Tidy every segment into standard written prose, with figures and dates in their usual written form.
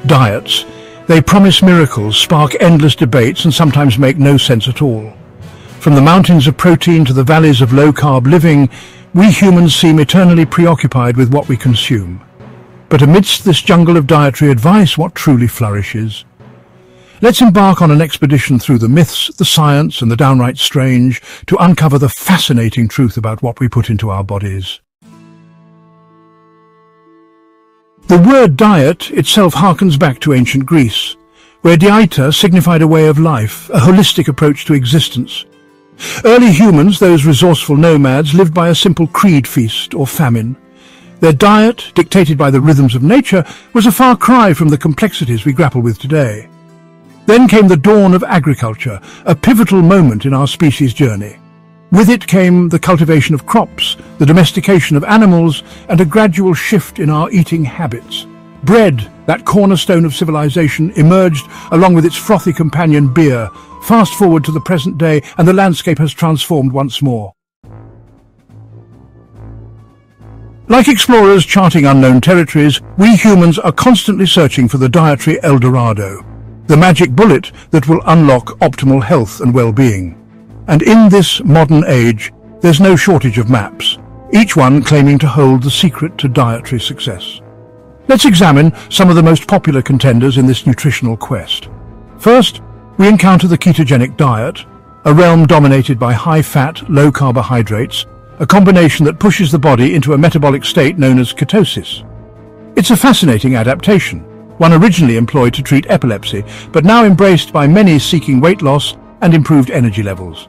Diets. They promise miracles, spark endless debates, and sometimes make no sense at all. From the mountains of protein to the valleys of low-carb living, we humans seem eternally preoccupied with what we consume. But amidst this jungle of dietary advice, what truly flourishes? Let's embark on an expedition through the myths, the science, and the downright strange to uncover the fascinating truth about what we put into our bodies. The word diet itself harkens back to ancient Greece, where dieta signified a way of life, a holistic approach to existence. Early humans, those resourceful nomads, lived by a simple creed feast or famine. Their diet, dictated by the rhythms of nature, was a far cry from the complexities we grapple with today. Then came the dawn of agriculture, a pivotal moment in our species' journey. With it came the cultivation of crops, the domestication of animals, and a gradual shift in our eating habits. Bread, that cornerstone of civilization, emerged along with its frothy companion beer. Fast forward to the present day, and the landscape has transformed once more. Like explorers charting unknown territories, we humans are constantly searching for the dietary El Dorado, the magic bullet that will unlock optimal health and well-being. And in this modern age, there's no shortage of maps, each one claiming to hold the secret to dietary success. Let's examine some of the most popular contenders in this nutritional quest. First, we encounter the ketogenic diet, a realm dominated by high-fat, low carbohydrates, a combination that pushes the body into a metabolic state known as ketosis. It's a fascinating adaptation, one originally employed to treat epilepsy, but now embraced by many seeking weight loss and improved energy levels.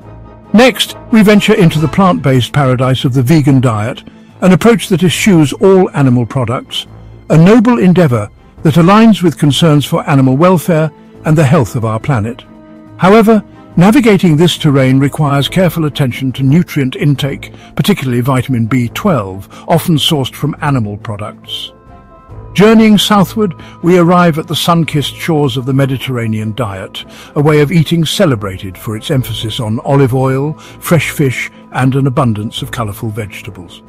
Next, we venture into the plant-based paradise of the vegan diet, an approach that eschews all animal products, a noble endeavor that aligns with concerns for animal welfare and the health of our planet. However, navigating this terrain requires careful attention to nutrient intake, particularly vitamin B12, often sourced from animal products. Journeying southward, we arrive at the sun-kissed shores of the Mediterranean diet, a way of eating celebrated for its emphasis on olive oil, fresh fish, and an abundance of colorful vegetables.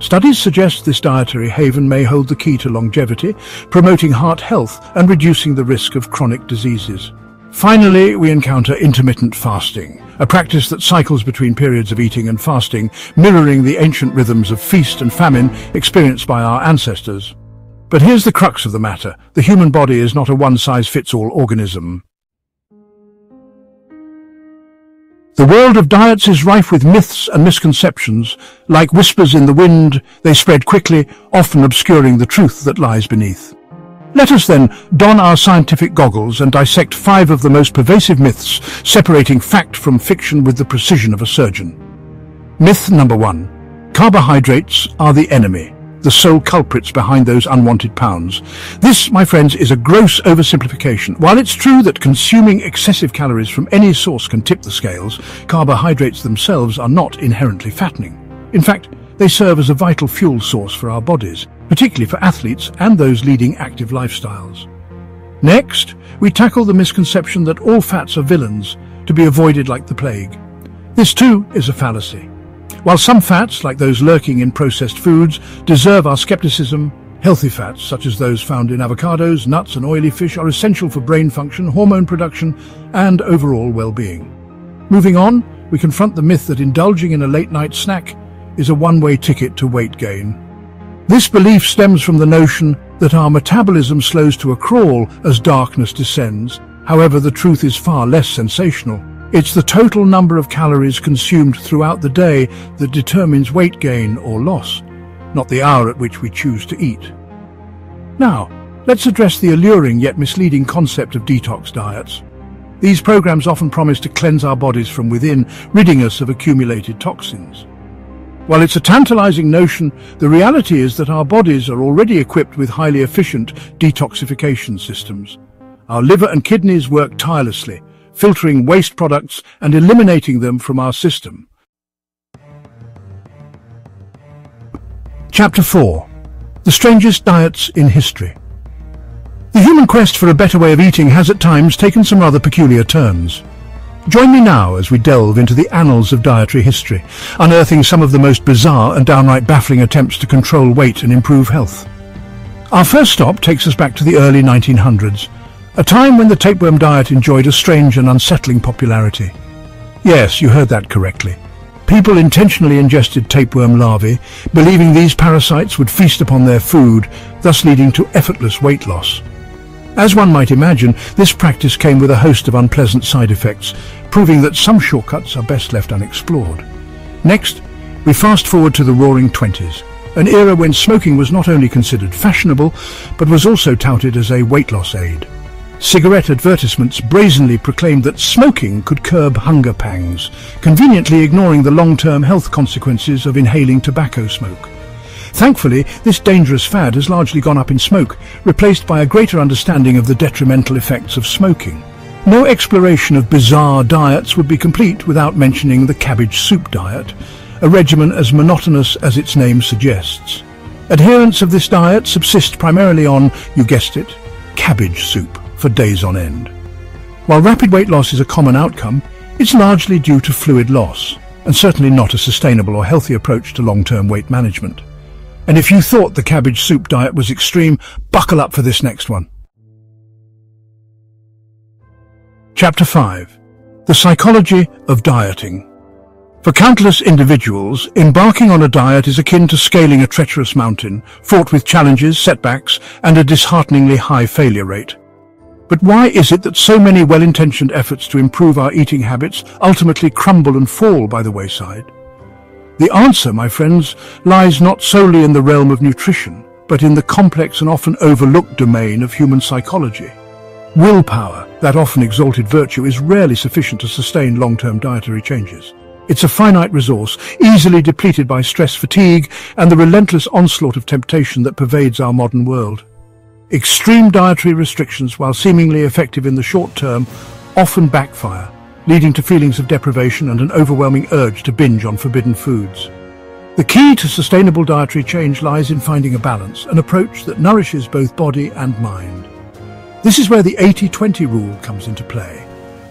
Studies suggest this dietary haven may hold the key to longevity, promoting heart health and reducing the risk of chronic diseases. Finally, we encounter intermittent fasting, a practice that cycles between periods of eating and fasting, mirroring the ancient rhythms of feast and famine experienced by our ancestors. But here's the crux of the matter. The human body is not a one-size-fits-all organism. The world of diets is rife with myths and misconceptions. Like whispers in the wind, they spread quickly, often obscuring the truth that lies beneath. Let us then don our scientific goggles and dissect 5 of the most pervasive myths, separating fact from fiction with the precision of a surgeon. Myth number 1. Carbohydrates are the enemy, the sole culprits behind those unwanted pounds. This, my friends, is a gross oversimplification. While it's true that consuming excessive calories from any source can tip the scales, carbohydrates themselves are not inherently fattening. In fact, they serve as a vital fuel source for our bodies, particularly for athletes and those leading active lifestyles. Next, we tackle the misconception that all fats are villains, to be avoided like the plague. This too is a fallacy. While some fats, like those lurking in processed foods, deserve our skepticism, healthy fats, such as those found in avocados, nuts and oily fish, are essential for brain function, hormone production, and overall well-being. Moving on, we confront the myth that indulging in a late-night snack is a one-way ticket to weight gain. This belief stems from the notion that our metabolism slows to a crawl as darkness descends. However, the truth is far less sensational. It's the total number of calories consumed throughout the day that determines weight gain or loss, not the hour at which we choose to eat. Now, let's address the alluring yet misleading concept of detox diets. These programs often promise to cleanse our bodies from within, ridding us of accumulated toxins. While it's a tantalizing notion, the reality is that our bodies are already equipped with highly efficient detoxification systems. Our liver and kidneys work tirelessly, filtering waste products and eliminating them from our system. Chapter 4. The strangest diets in history. The human quest for a better way of eating has at times taken some rather peculiar turns. Join me now as we delve into the annals of dietary history, unearthing some of the most bizarre and downright baffling attempts to control weight and improve health. Our first stop takes us back to the early 1900s, a time when the tapeworm diet enjoyed a strange and unsettling popularity. Yes, you heard that correctly. People intentionally ingested tapeworm larvae, believing these parasites would feast upon their food, thus leading to effortless weight loss. As one might imagine, this practice came with a host of unpleasant side effects, proving that some shortcuts are best left unexplored. Next, we fast forward to the Roaring '20s, an era when smoking was not only considered fashionable, but was also touted as a weight loss aid. Cigarette advertisements brazenly proclaimed that smoking could curb hunger pangs, conveniently ignoring the long-term health consequences of inhaling tobacco smoke. Thankfully, this dangerous fad has largely gone up in smoke, replaced by a greater understanding of the detrimental effects of smoking. No exploration of bizarre diets would be complete without mentioning the cabbage soup diet, a regimen as monotonous as its name suggests. Adherents of this diet subsist primarily on, you guessed it, cabbage soup for days on end. While rapid weight loss is a common outcome, it's largely due to fluid loss, and certainly not a sustainable or healthy approach to long-term weight management. And if you thought the cabbage soup diet was extreme, buckle up for this next one. Chapter 5. The Psychology of Dieting. For countless individuals, embarking on a diet is akin to scaling a treacherous mountain, fraught with challenges, setbacks, and a dishearteningly high failure rate. But why is it that so many well-intentioned efforts to improve our eating habits ultimately crumble and fall by the wayside? The answer, my friends, lies not solely in the realm of nutrition, but in the complex and often overlooked domain of human psychology. Willpower, that often exalted virtue, is rarely sufficient to sustain long-term dietary changes. It's a finite resource, easily depleted by stress fatigue and the relentless onslaught of temptation that pervades our modern world. Extreme dietary restrictions, while seemingly effective in the short term, often backfire, leading to feelings of deprivation and an overwhelming urge to binge on forbidden foods. The key to sustainable dietary change lies in finding a balance, an approach that nourishes both body and mind. This is where the 80-20 rule comes into play,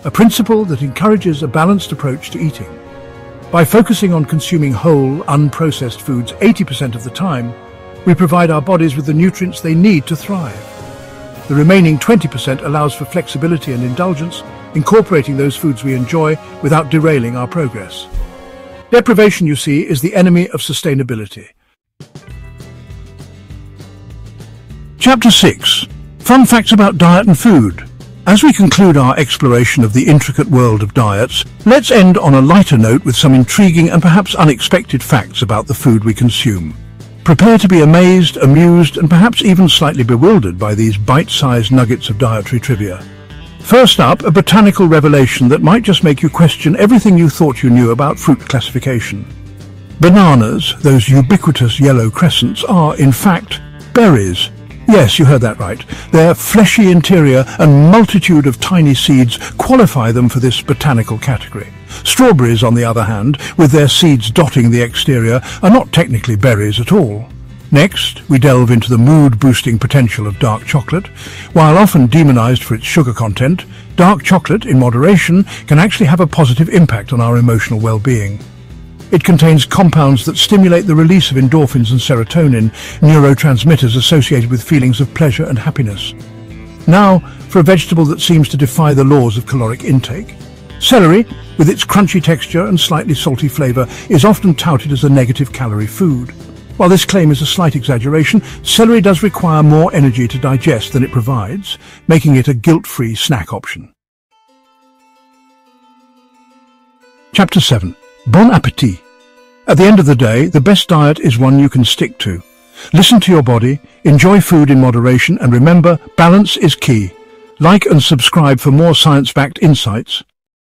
a principle that encourages a balanced approach to eating. By focusing on consuming whole, unprocessed foods 80% of the time, we provide our bodies with the nutrients they need to thrive. The remaining 20% allows for flexibility and indulgence, incorporating those foods we enjoy without derailing our progress. Deprivation, you see, is the enemy of sustainability. Chapter 6. Fun facts about diet and food. As we conclude our exploration of the intricate world of diets, let's end on a lighter note with some intriguing and perhaps unexpected facts about the food we consume. Prepare to be amazed, amused, and perhaps even slightly bewildered by these bite-sized nuggets of dietary trivia. First up, a botanical revelation that might just make you question everything you thought you knew about fruit classification. Bananas, those ubiquitous yellow crescents, are, in fact, berries. Yes, you heard that right. Their fleshy interior and multitude of tiny seeds qualify them for this botanical category. Strawberries, on the other hand, with their seeds dotting the exterior, are not technically berries at all. Next, we delve into the mood-boosting potential of dark chocolate. While often demonized for its sugar content, dark chocolate, in moderation, can actually have a positive impact on our emotional well-being. It contains compounds that stimulate the release of endorphins and serotonin, neurotransmitters associated with feelings of pleasure and happiness. Now, for a vegetable that seems to defy the laws of caloric intake. Celery, with its crunchy texture and slightly salty flavor, is often touted as a negative calorie food. While this claim is a slight exaggeration, celery does require more energy to digest than it provides, making it a guilt-free snack option. Chapter 7. Bon appétit. At the end of the day, the best diet is one you can stick to. Listen to your body, enjoy food in moderation, and remember, balance is key. Like and subscribe for more science-backed insights.